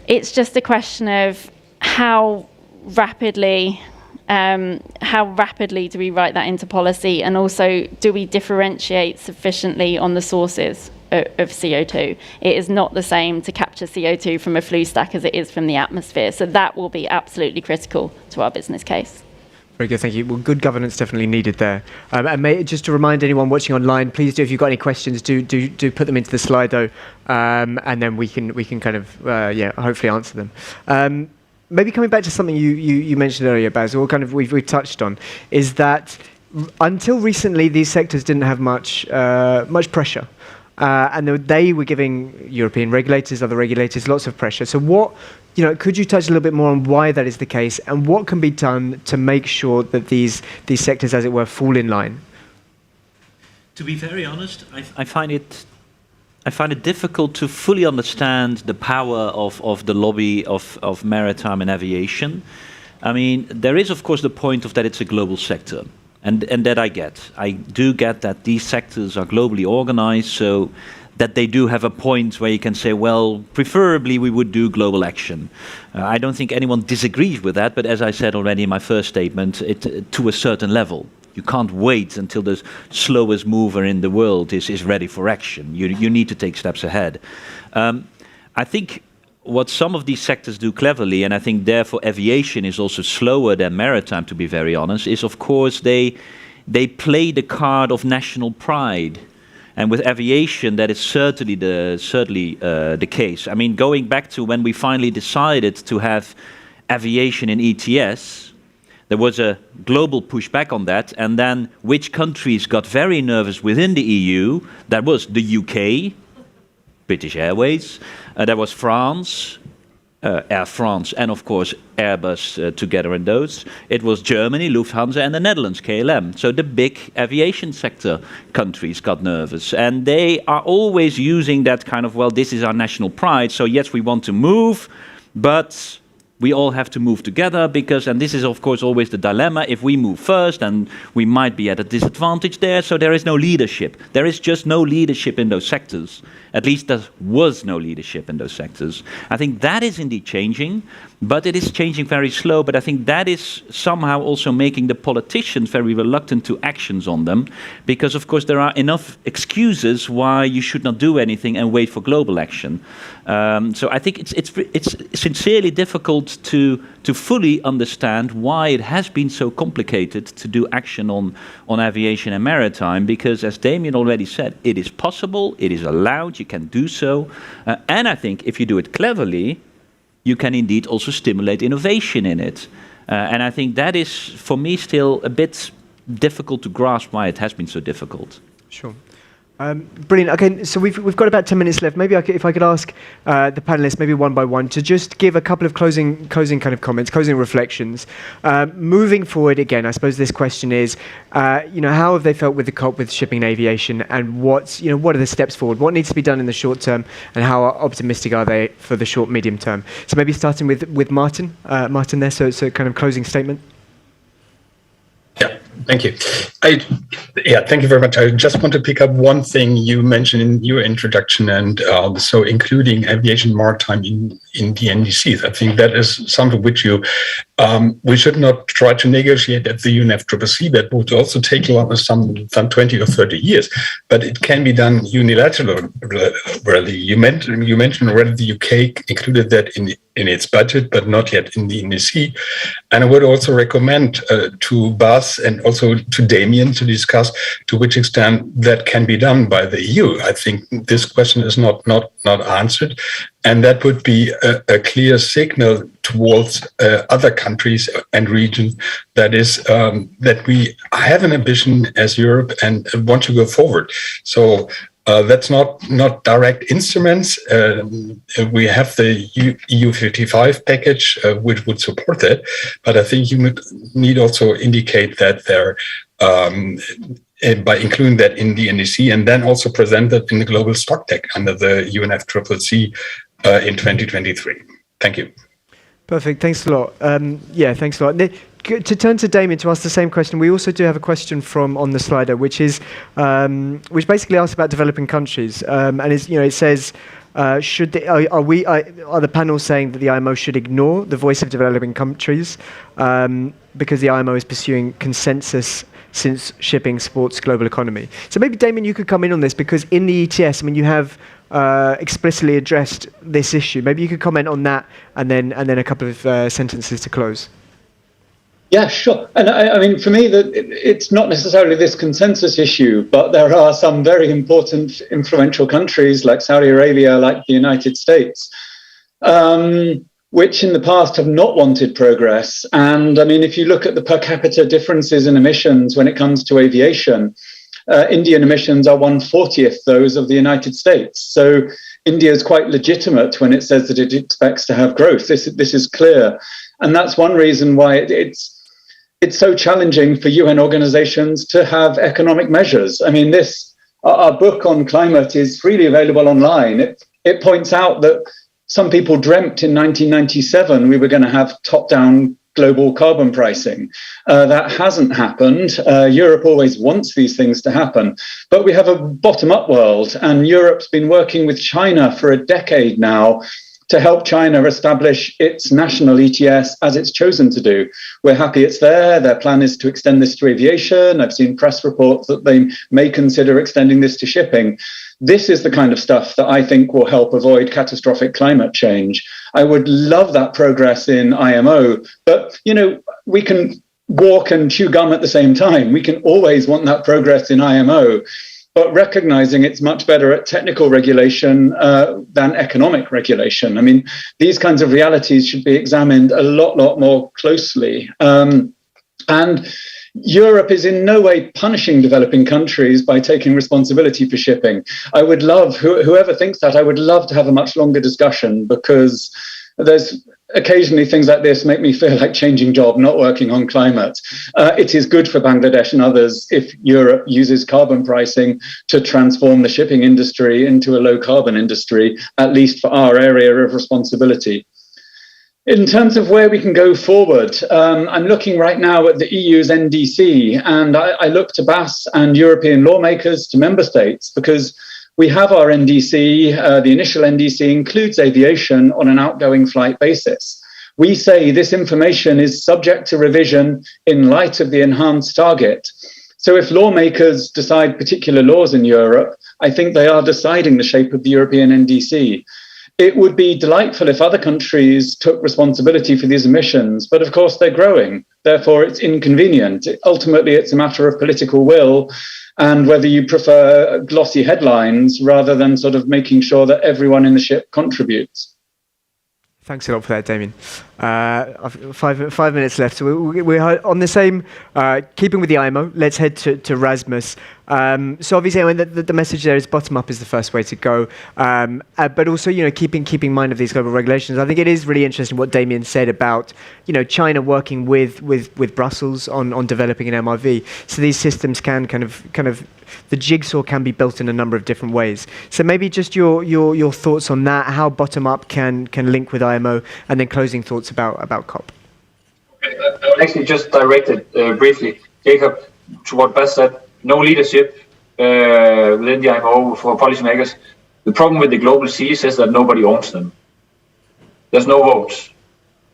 It's just a question of how rapidly do we write that into policy, and also do we differentiate sufficiently on the sources of CO2. It is not the same to capture CO2 from a flue stack as it is from the atmosphere. So that will be absolutely critical to our business case. Very good, thank you. Well, good governance definitely needed there. And just to remind anyone watching online, please do, if you've got any questions, do put them into the Slido, and then we can kind of hopefully answer them. Maybe coming back to something you mentioned earlier, Baz, or kind of we've touched on, is that until recently these sectors didn't have much pressure. And they were giving European regulators, other regulators, lots of pressure. So could you touch a little bit more on why that is the case, and what can be done to make sure that these sectors, as it were, fall in line? To be very honest, I find it difficult to fully understand the power of the lobby of maritime and aviation. I mean, there is, of course, the point of that it's a global sector. And that I get. I do get that these sectors are globally organized, so that they do have a point where you can say, well, preferably we would do global action. I don't think anyone disagrees with that, but as I said already in my first statement, to a certain level. You can't wait until the slowest mover in the world is ready for action. You need to take steps ahead. I think what some of these sectors do cleverly, and I think therefore aviation is also slower than maritime, to be very honest, is of course they play the card of national pride. And with aviation, that is certainly the case. I mean, going back to when we finally decided to have aviation in ETS, there was a global pushback on that, and then which countries got very nervous within the EU? That was the UK, British Airways, there was France, Air France, and of course Airbus together in those. It was Germany, Lufthansa, and the Netherlands, KLM. So the big aviation sector countries got nervous, and they are always using that kind of, well, this is our national pride, so yes, we want to move, but we all have to move together because, and this is of course always the dilemma, if we move first, then we might be at a disadvantage there, so there is no leadership. There is just no leadership in those sectors. At least there was no leadership in those sectors. I think that is indeed changing, but it is changing very slow, but I think that is somehow also making the politicians very reluctant to actions on them, because of course there are enough excuses why you should not do anything and wait for global action. So I think it's sincerely difficult to fully understand why it has been so complicated to do action on aviation and maritime, because as Damien already said, it is possible, it is allowed, you can do so. And I think if you do it cleverly, you can indeed also stimulate innovation in it. And I think that is, for me, still a bit difficult to grasp why it has been so difficult. Sure. Brilliant. Okay, so we've got about 10 minutes left. Maybe if I could ask the panelists, maybe one by one, to just give a couple of closing kind of comments, closing reflections. Moving forward again, I suppose this question is, how have they felt with the COP, with shipping and aviation, and what are the steps forward? What needs to be done in the short term, and how optimistic are they for the short, medium term? So maybe starting with Martin. Martin there, so kind of closing statement. Yeah, thank you. Thank you very much. I just want to pick up one thing you mentioned in your introduction, and so including aviation maritime in the NDCs. I think that is something which we should not try to negotiate at the UNFCCC. That would also take some 20 or 30 years, but it can be done unilaterally. You mentioned already the UK included that in its budget, but not yet in the NDC. And I would also recommend to Bas and also to Damien to discuss to which extent that can be done by the EU. I think this question is not answered, and that would be a clear signal towards other countries and regions that is that we have an ambition as Europe and want to go forward. So that's not direct instruments. We have the EU 55 package, which would support that. But I think you need also indicate that there, by including that in the NDC, and then also present that in the global stock tech under the UNFCCC in 2023. Thank you. Perfect. Thanks a lot. Thanks a lot. To turn to Damien to ask the same question, we also do have a question from on the slider, which is which basically asks about developing countries, and it says, are the panel saying that the IMO should ignore the voice of developing countries because the IMO is pursuing consensus since shipping supports global economy? So maybe Damien, you could come in on this, because in the ETS, you have explicitly addressed this issue. Maybe you could comment on that, and then a couple of sentences to close. Yeah, sure. And I mean, for me, it's not necessarily this consensus issue, but there are some very important, influential countries like Saudi Arabia, like the United States, which in the past have not wanted progress. And I mean, if you look at the per capita differences in emissions when it comes to aviation, Indian emissions are 1/40th those of the United States. So India is quite legitimate when it says that it expects to have growth. This is clear. And that's one reason why it's so challenging for UN organizations to have economic measures. I mean, our book on climate is freely available online. It points out that some people dreamt in 1997 we were going to have top-down global carbon pricing. That hasn't happened. Europe always wants these things to happen. But we have a bottom-up world, and Europe's been working with China for a decade now to help China establish its national ETS as it's chosen to do. We're happy it's there. Their plan is to extend this to aviation. I've seen press reports that they may consider extending this to shipping. This is the kind of stuff that I think will help avoid catastrophic climate change. I would love that progress in IMO, but we can walk and chew gum at the same time. We can always want that progress in IMO, but recognizing it's much better at technical regulation than economic regulation. I mean, these kinds of realities should be examined a lot more closely. And Europe is in no way punishing developing countries by taking responsibility for shipping. I would love, whoever thinks that, I would love to have a much longer discussion, because there's occasionally things like this make me feel like changing job, not working on climate. It is good for Bangladesh and others if Europe uses carbon pricing to transform the shipping industry into a low carbon industry, at least for our area of responsibility. In terms of where we can go forward, I'm looking right now at the EU's NDC, and I look to BAS and European lawmakers, to member states, because we have our NDC, the initial NDC includes aviation on an outgoing flight basis. We say this information is subject to revision in light of the enhanced target. So if lawmakers decide particular laws in Europe, I think they are deciding the shape of the European NDC. it would be delightful if other countries took responsibility for these emissions, but of course they're growing. Therefore, it's inconvenient. Ultimately, it's a matter of political will and whether you prefer glossy headlines rather than sort of making sure that everyone in the ship contributes. Thanks a lot for that, Damien. I've 5 minutes left. So we're on the same, keeping with the IMO, let's head to Rasmus. So obviously, I mean, the message there is bottom up is the first way to go. But also, you know, keeping in mind of these global regulations. I think it is really interesting what Damien said about, you know, China working with Brussels on developing an MRV. So these systems can kind of the jigsaw can be built in a number of different ways. So maybe just your thoughts on that, how bottom up can link with IMO, and then closing thoughts about COP. I would actually just direct it briefly, Jacob, to what Bas said. No leadership within the IMO for policymakers. The problem with the global seas is that nobody owns them. There's no votes.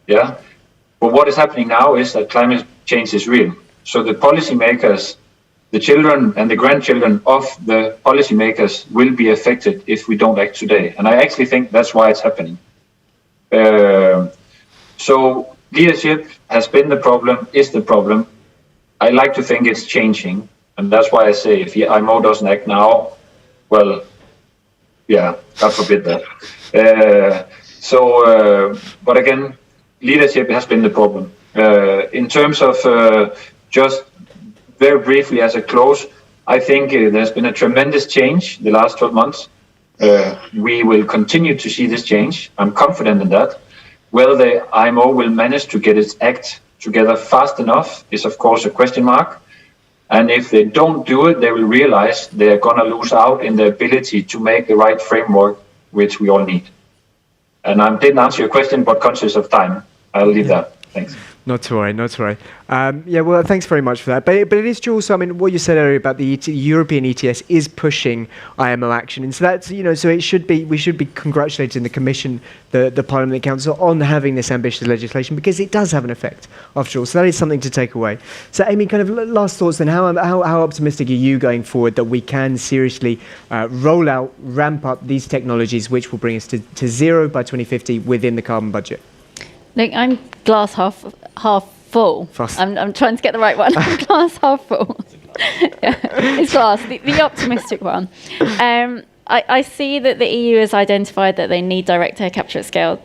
Yeah. But what is happening now is that climate change is real. So the policymakers, the children and the grandchildren of the policymakers will be affected if we don't act today. And I actually think that's why it's happening. So leadership has been the problem, is the problem. I like to think it's changing. And that's why I say if the IMO doesn't act now, well, yeah, God forbid that. But again, leadership has been the problem. In terms of just very briefly as a close, I think there's been a tremendous change the last 12 months. We will continue to see this change. I'm confident in that. Whether the IMO will manage to get its act together fast enough is, of course, a question mark. And if they don't do it, they will realize they're going to lose out in the ability to make the right framework, which we all need. And I didn't answer your question, but conscious of time, I'll leave that. Thanks. Not to worry. Yeah, well, thanks very much for that. But it is true also, I mean, what you said earlier about the European ETS is pushing IMO action. And so that's, you know, so we should be congratulating the Commission, the Parliament, the Council on having this ambitious legislation, because it does have an effect, after all. So that is something to take away. So Amy, kind of last thoughts then, how optimistic are you going forward that we can seriously roll out, ramp up these technologies which will bring us to zero by 2050 within the carbon budget? Look, I'm glass half full. I'm trying to get the right one. Glass half full. Yeah, it's glass, the optimistic one. I see that the EU has identified that they need direct air capture at scale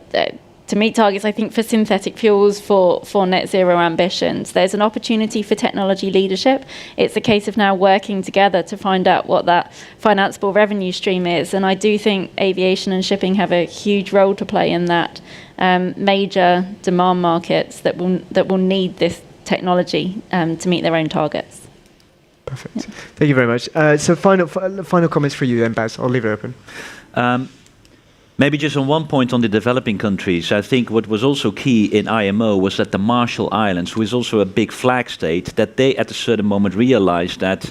to meet targets, I think, for synthetic fuels, for net zero ambitions. There's an opportunity for technology leadership. It's a case of now working together to find out what that financeable revenue stream is. And I do think aviation and shipping have a huge role to play in that. Major demand markets that will need this technology to meet their own targets. Perfect. Yeah. Thank you very much. So final comments for you then, Bas. I'll leave it open. Maybe just on one point on the developing countries, I think what was also key in IMO was that the Marshall Islands, who is also a big flag state, that they at a certain moment realized that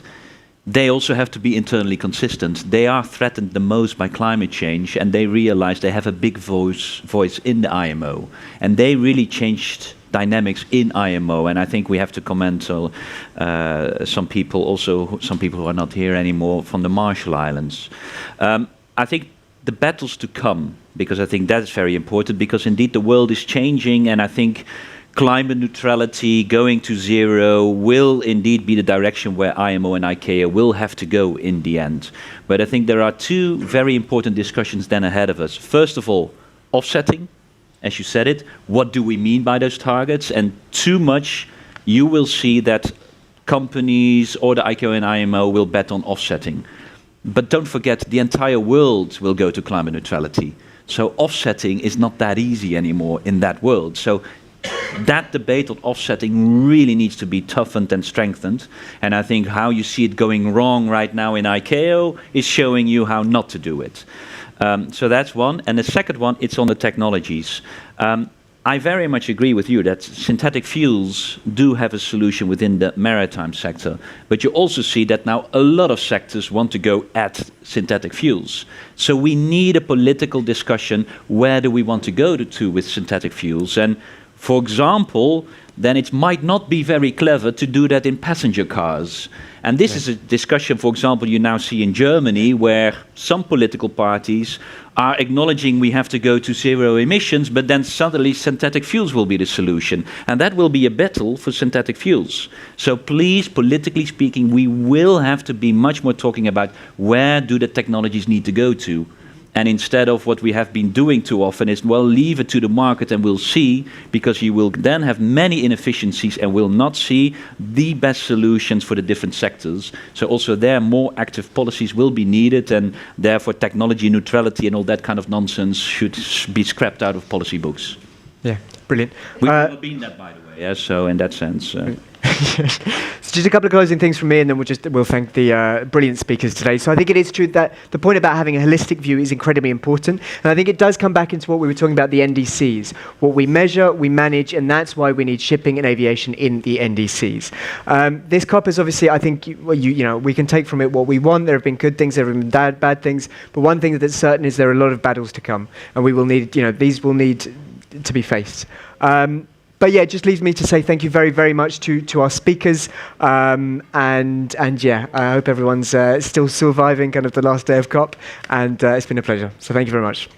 they also have to be internally consistent. They are threatened the most by climate change, and they realize they have a big voice in the IMO. And they really changed dynamics in IMO, and I think we have to commend some people who are not here anymore from the Marshall Islands. I think the battles to come, because I think that's very important, because indeed the world is changing, and I think climate neutrality, going to zero, will indeed be the direction where IMO and ICAO will have to go in the end. But I think there are two very important discussions then ahead of us. First of all, offsetting, as you said it. What do we mean by those targets? And too much, you will see that companies or the ICAO and IMO will bet on offsetting. But don't forget, the entire world will go to climate neutrality. So offsetting is not that easy anymore in that world. So that debate on offsetting really needs to be toughened and strengthened. And I think how you see it going wrong right now in ICAO is showing you how not to do it. So that's one. And the second one, it's on the technologies. I very much agree with you that synthetic fuels do have a solution within the maritime sector. But you also see that now a lot of sectors want to go at synthetic fuels. So we need a political discussion. Where do we want to go to with synthetic fuels? And For example, then it might not be very clever to do that in passenger cars. And this is a discussion, for example, you now see in Germany, where some political parties are acknowledging we have to go to zero emissions, but then suddenly synthetic fuels will be the solution. And that will be a battle for synthetic fuels. So please, politically speaking, we will have to be much more talking about where do the technologies need to go to. And instead of what we have been doing too often is, well, leave it to the market and we'll see, because you will then have many inefficiencies and will not see the best solutions for the different sectors. So also there, more active policies will be needed, and therefore technology neutrality and all that kind of nonsense should be scrapped out of policy books. Yeah, brilliant. We've never been that, by the way, yeah, so in that sense... So just a couple of closing things from me, and then we'll thank the brilliant speakers today. So I think it is true that the point about having a holistic view is incredibly important, and I think it does come back into what we were talking about, the NDCs. What we measure, we manage, and that's why we need shipping and aviation in the NDCs. This COP is obviously, I think, we can take from it what we want. There have been good things, there have been bad things, but one thing that's certain is there are a lot of battles to come, and we will need, these will need to be faced. But yeah, it just leaves me to say thank you very, very much to our speakers. And yeah, I hope everyone's still surviving kind of the last day of COP. And it's been a pleasure. So thank you very much.